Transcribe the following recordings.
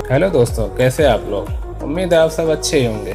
Hello दोस्तों, कैसे आप लोग। उम्मीद है आप सब अच्छे ही होंगे।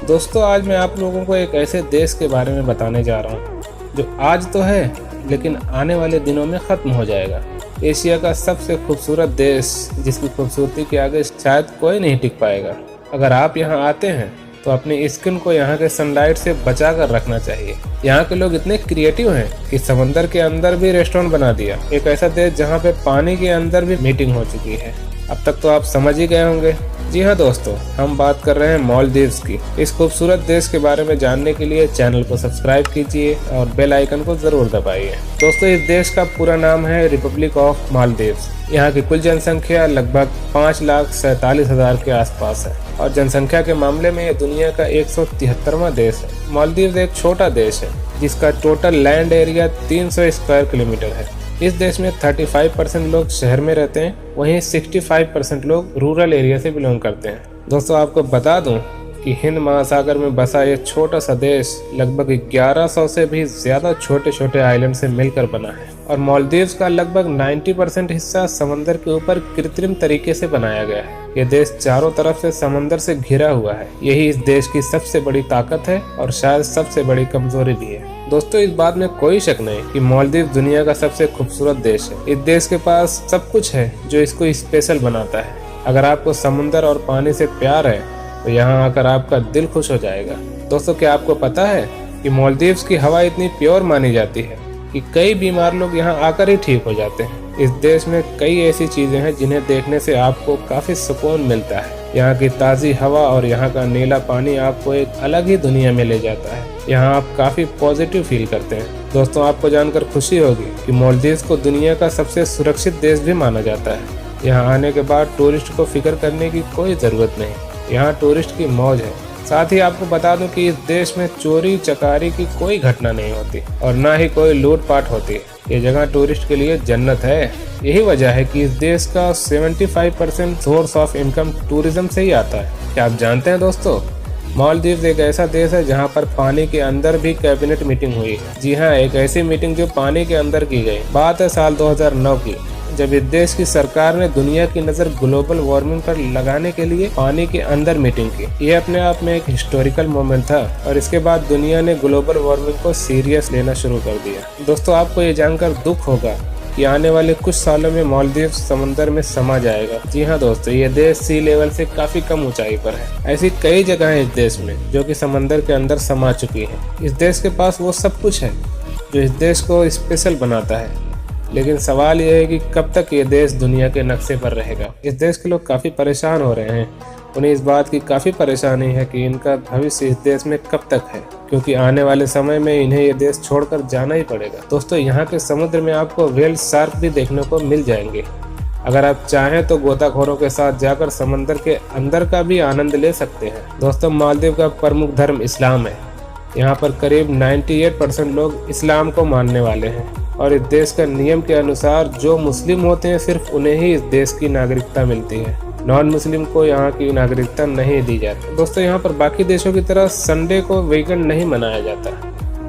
दोस्तों, आज मैं आप लोगों को एक ऐसे देश के बारे में बताने जा रहा हूँ जो आज तो है लेकिन आने वाले दिनों में ख़त्म हो जाएगा। एशिया का सबसे खूबसूरत देश जिसकी खूबसूरती के आगे शायद कोई नहीं टिक पाएगा। अगर आप यहाँ आते हैं तो अपनी स्किन को यहाँ के सनलाइट से बचा कर रखना चाहिए। यहाँ के लोग इतने क्रिएटिव हैं कि समंदर के अंदर भी रेस्टोरेंट बना दिया। एक ऐसा देश जहाँ पे पानी के अंदर भी मीटिंग हो चुकी है। अब तक तो आप समझ ही गए होंगे। जी हाँ दोस्तों, हम बात कर रहे हैं मालदीव्स की। इस खूबसूरत देश के बारे में जानने के लिए चैनल को सब्सक्राइब कीजिए और बेल आइकन को जरूर दबाइए। दोस्तों, इस देश का पूरा नाम है रिपब्लिक ऑफ मालदीव्स। यहाँ की कुल जनसंख्या लगभग 5,47,000 के आसपास है और जनसंख्या के मामले में ये दुनिया का 173वां देश है। मालदीव्स एक छोटा देश है जिसका total land area 300 square kilometre है। इस देश में 35% लोग शहर में रहते हैं, वहीं 65% लोग रूरल एरिया से बिलोंग करते हैं। दोस्तों, आपको बता दूं कि हिंद महासागर में बसा ये छोटा सा देश लगभग 1100 से भी ज्यादा छोटे छोटे आइलैंड से मिलकर बना है और मालदीव्स का लगभग 90% हिस्सा समंदर के ऊपर कृत्रिम तरीके से बनाया गया है। ये देश चारों तरफ से समंदर से घिरा हुआ है। यही इस देश की सबसे बड़ी ताकत है और शायद सबसे बड़ी कमजोरी भी है। दोस्तों, इस बात में कोई शक नहीं कि मालदीव दुनिया का सबसे खूबसूरत देश है। इस देश के पास सब कुछ है जो इसको स्पेशल बनाता है। अगर आपको समुंदर और पानी से प्यार है तो यहाँ आकर आपका दिल खुश हो जाएगा। दोस्तों, क्या आपको पता है कि मालदीव्स की हवा इतनी प्योर मानी जाती है कि कई बीमार लोग यहाँ आकर ही ठीक हो जाते हैं। इस देश में कई ऐसी चीजें हैं जिन्हें देखने से आपको काफी सुकून मिलता है। यहाँ की ताज़ी हवा और यहाँ का नीला पानी आपको एक अलग ही दुनिया में ले जाता है। यहाँ आप काफी पॉजिटिव फील करते हैं। दोस्तों, आपको जानकर खुशी होगी कि मालदीव्स को दुनिया का सबसे सुरक्षित देश भी माना जाता है। यहाँ आने के बाद टूरिस्ट को फिक्र करने की कोई जरूरत नहीं। यहाँ टूरिस्ट की मौज है। साथ ही आपको बता दूं कि इस देश में चोरी चकारी की कोई घटना नहीं होती और ना ही कोई लूटपाट होती है। ये जगह टूरिस्ट के लिए जन्नत है। यही वजह है कि इस देश का 75% सोर्स ऑफ इनकम टूरिज्म से ही आता है। क्या आप जानते हैं दोस्तों, मालदीव्स एक ऐसा देश है जहां पर पानी के अंदर भी कैबिनेट मीटिंग हुई है। जी हाँ, एक ऐसी मीटिंग जो पानी के अंदर की गई। बात है साल 2009 की, जब इस देश की सरकार ने दुनिया की नज़र ग्लोबल वार्मिंग पर लगाने के लिए पानी के अंदर मीटिंग की। यह अपने आप में एक हिस्टोरिकल मोमेंट था और इसके बाद दुनिया ने ग्लोबल वार्मिंग को सीरियस लेना शुरू कर दिया। दोस्तों, आपको ये जानकर दुख होगा कि आने वाले कुछ सालों में मालदीव समंदर में समा जाएगा। जी हाँ दोस्तों, ये देश सी लेवल से काफी कम ऊंचाई पर है। ऐसी कई जगह है इस देश में जो कि समंदर के अंदर समा चुकी है। इस देश के पास वो सब कुछ है जो इस देश को स्पेशल बनाता है। लेकिन सवाल यह है कि कब तक ये देश दुनिया के नक्शे पर रहेगा। इस देश के लोग काफ़ी परेशान हो रहे हैं। उन्हें इस बात की काफ़ी परेशानी है कि इनका भविष्य इस देश में कब तक है, क्योंकि आने वाले समय में इन्हें ये देश छोड़कर जाना ही पड़ेगा। दोस्तों, यहाँ के समुद्र में आपको व्हेल शार्क भी देखने को मिल जाएंगे। अगर आप चाहें तो गोताखोरों के साथ जाकर समंदर के अंदर का भी आनंद ले सकते हैं। दोस्तों, मालदीव का प्रमुख धर्म इस्लाम है। यहाँ पर करीब 98% लोग इस्लाम को मानने वाले हैं और इस देश का नियम के अनुसार जो मुस्लिम होते हैं सिर्फ उन्हें ही इस देश की नागरिकता मिलती है। नॉन मुस्लिम को यहाँ की नागरिकता नहीं दी जाती। दोस्तों, यहाँ पर बाकी देशों की तरह संडे को वीकेंड नहीं मनाया जाता,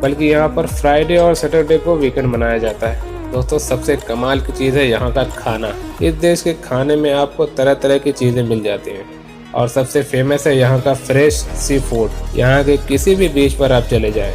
बल्कि यहाँ पर फ्राइडे और सैटरडे को वीकेंड मनाया जाता है। दोस्तों, सबसे कमाल की चीज़ है यहाँ का खाना। इस देश के खाने में आपको तरह तरह की चीज़ें मिल जाती हैं और सबसे फेमस है यहाँ का फ्रेश सी फूड। यहाँ के किसी भी बीच पर आप चले जाएं,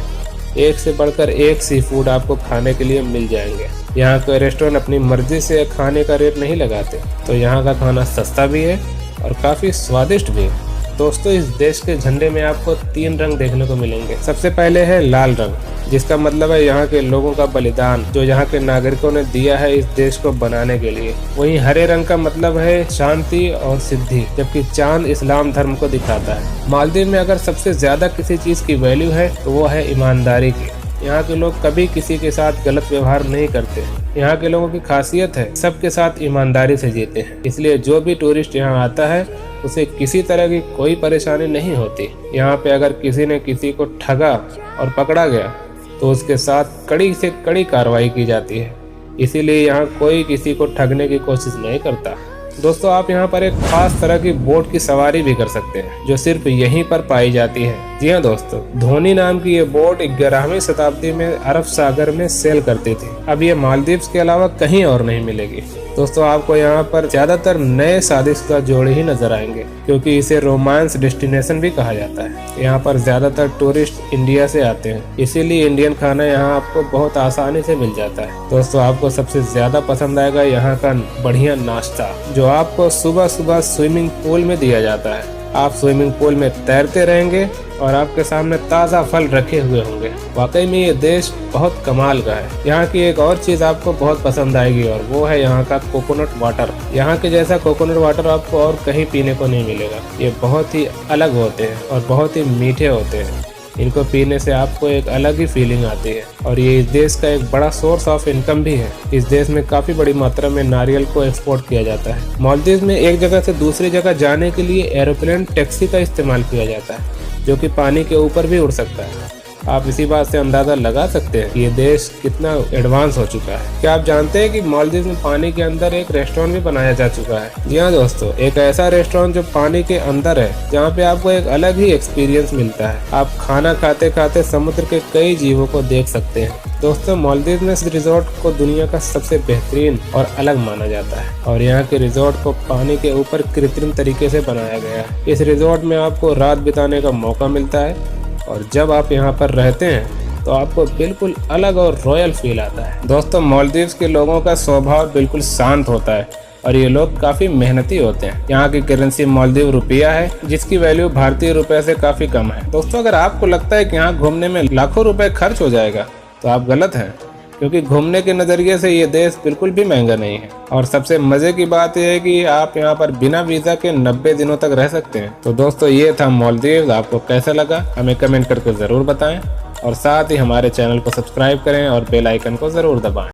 एक से बढ़कर एक सी फूड आपको खाने के लिए मिल जाएंगे। यहाँ के रेस्टोरेंट अपनी मर्जी से खाने का रेट नहीं लगाते, तो यहाँ का खाना सस्ता भी है और काफ़ी स्वादिष्ट भी है। दोस्तों, इस देश के झंडे में आपको 3 रंग देखने को मिलेंगे। सबसे पहले है लाल रंग, जिसका मतलब है यहाँ के लोगों का बलिदान जो यहाँ के नागरिकों ने दिया है इस देश को बनाने के लिए। वहीं हरे रंग का मतलब है शांति और सिद्धि, जबकि चांद इस्लाम धर्म को दिखाता है। मालदीव में अगर सबसे ज्यादा किसी चीज की वैल्यू है तो वो है ईमानदारी की। यहाँ के लोग कभी किसी के साथ गलत व्यवहार नहीं करते। यहाँ के लोगों की खासियत है सबके साथ ईमानदारी से जीते हैं। इसलिए जो भी टूरिस्ट यहाँ आता है उसे किसी तरह की कोई परेशानी नहीं होती। यहाँ पे अगर किसी ने किसी को ठगा और पकड़ा गया तो उसके साथ कड़ी से कड़ी कार्रवाई की जाती है। इसीलिए यहाँ कोई किसी को ठगने की कोशिश नहीं करता। दोस्तों, आप यहाँ पर एक खास तरह की बोट की सवारी भी कर सकते हैं जो सिर्फ यहीं पर पाई जाती है। जी हाँ दोस्तों, धोनी नाम की ये बोट 11वीं शताब्दी में अरब सागर में सेल करती थी। अब ये मालदीव्स के अलावा कहीं और नहीं मिलेगी। दोस्तों आपको यहाँ पर ज्यादातर नए शादीशुदा जोड़े ही नजर आएंगे, क्योंकि इसे रोमांस डेस्टिनेशन भी कहा जाता है। यहाँ पर ज्यादातर टूरिस्ट इंडिया से आते हैं, इसीलिए इंडियन खाना यहाँ आपको बहुत आसानी से मिल जाता है। दोस्तों आपको सबसे ज्यादा पसंद आएगा यहाँ का बढ़िया नाश्ता, जो आपको सुबह सुबह स्विमिंग पूल में दिया जाता है। आप स्विमिंग पूल में तैरते रहेंगे और आपके सामने ताज़ा फल रखे हुए होंगे। वाकई में ये देश बहुत कमाल का है। यहाँ की एक और चीज़ आपको बहुत पसंद आएगी और वो है यहाँ का कोकोनट वाटर। यहाँ के जैसा कोकोनट वाटर आपको और कहीं पीने को नहीं मिलेगा। ये बहुत ही अलग होते हैं और बहुत ही मीठे होते हैं। इनको पीने से आपको एक अलग ही फीलिंग आती है और ये इस देश का एक बड़ा सोर्स ऑफ इनकम भी है। इस देश में काफ़ी बड़ी मात्रा में नारियल को एक्सपोर्ट किया जाता है। मालदीव में एक जगह से दूसरी जगह जाने के लिए एरोप्लेन टैक्सी का इस्तेमाल किया जाता है, जो कि पानी के ऊपर भी उड़ सकता है। आप इसी बात से अंदाजा लगा सकते हैं कि ये देश कितना एडवांस हो चुका है। क्या आप जानते हैं कि मालदीव में पानी के अंदर एक रेस्टोरेंट भी बनाया जा चुका है? जी हाँ दोस्तों, एक ऐसा रेस्टोरेंट जो पानी के अंदर है, जहाँ पे आपको एक अलग ही एक्सपीरियंस मिलता है। आप खाना खाते खाते समुद्र के कई जीवों को देख सकते हैं। दोस्तों मालदीव में इस रिजॉर्ट को दुनिया का सबसे बेहतरीन और अलग माना जाता है और यहाँ के रिजॉर्ट को पानी के ऊपर कृत्रिम तरीके से बनाया गया है। इस रिजॉर्ट में आपको रात बिताने का मौका मिलता है और जब आप यहाँ पर रहते हैं तो आपको बिल्कुल अलग और रॉयल फील आता है। दोस्तों मालदीव्स के लोगों का स्वभाव बिल्कुल शांत होता है और ये लोग काफ़ी मेहनती होते हैं। यहाँ की करेंसी मालदीव रुपया है, जिसकी वैल्यू भारतीय रुपए से काफ़ी कम है। दोस्तों अगर आपको लगता है कि यहाँ घूमने में लाखों रुपए खर्च हो जाएगा तो आप गलत हैं, क्योंकि घूमने के नज़रिए से ये देश बिल्कुल भी महंगा नहीं है। और सबसे मज़े की बात यह है कि आप यहाँ पर बिना वीज़ा के 90 दिनों तक रह सकते हैं। तो दोस्तों ये था मालदीव। आपको कैसा लगा हमें कमेंट करके ज़रूर बताएं और साथ ही हमारे चैनल को सब्सक्राइब करें और बेल आइकन को ज़रूर दबाएं।